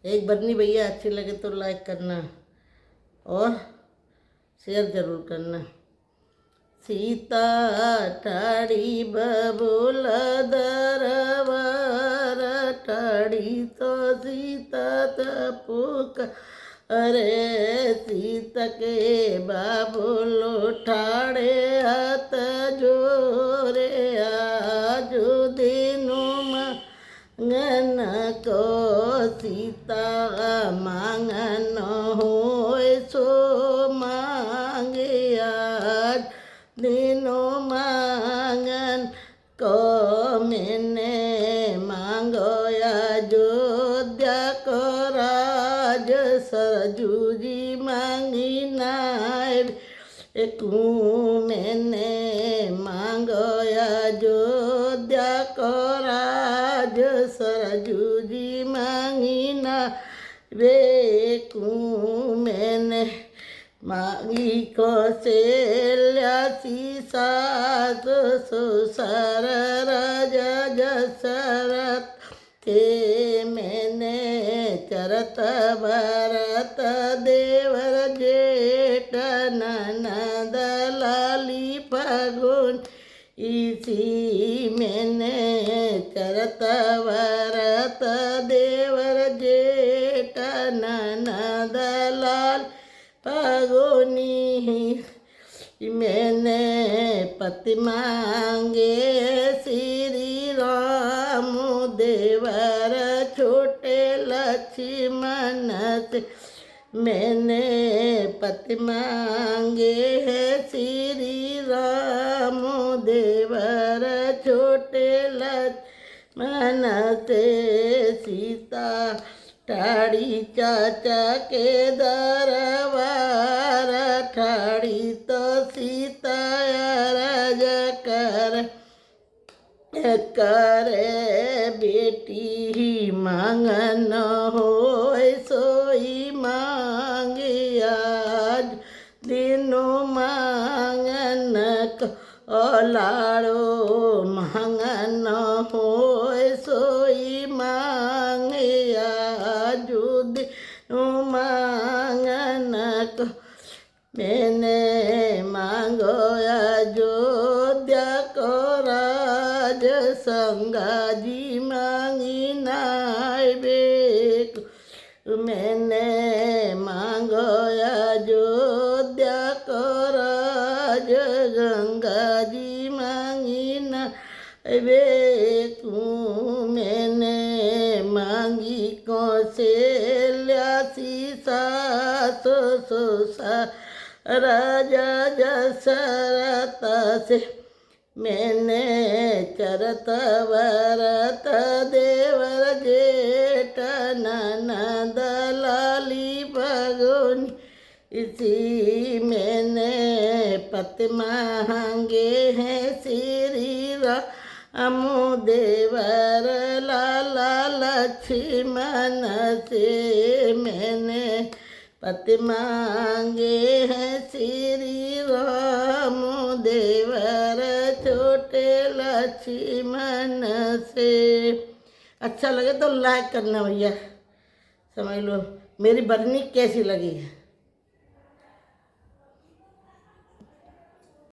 एक बरनी भैया अच्छी लगे तो लाइक करना और शेयर जरूर करना। सीता ठाड़ी बबूल दरबार ठाड़ी तो सीता तपुक अरे सीता के बाबुलो ठाड़े हाथ जोरे आजो दिनो मांगन को सीता मांगन होय सो मांगे आज दिनो मांगन को मैंने मांगो अयोध्या को राज सरजू जी मांगी नाय मैंने मांगो अयोध्या को राज सरजू जी मांगी ना मैंने मांगी कौशल्या सास सुसर राजा दशरथ के मैंने चरत भरत देवर जेठ ननद लाली फगुन इसी मैंने चरत भरत देवर जेठ ननद लाल फगुनी मैंने पति मांगे श्री राम देवर छोटे लक्ष्मण से मैंने पति मांगे श्री राम देवर छोटे लक्ष्मण से सीता ठाड़ी चाचा के दरबार ठाड़ी तो सीता राज करे बेटी मांगन होय सोई मांगे आज दिनों मांगन लाड़ो मांगन होय सोई मांगे आज दिनों मांगन मैंने मांगो अयोध्या को राज संगा जी मांगी नाय बेक मैंने मांगो अयोध्या को राज गंगा जी मांगी नाय बेक मैंने मांगी कौशल्या सास सुसर राजा दशरथ से मैंने चरत भरत देवर जेठ ननद लाली फगुन इसी मैंने पति मांगे हैं श्री राम देवर लाला लक्ष्मण से मैंने पति मांगे हैं श्री राम देवर छोटे लक्ष्मण से। अच्छा लगे तो लाइक करना भैया, समझ लो मेरी बरनी कैसी लगी है।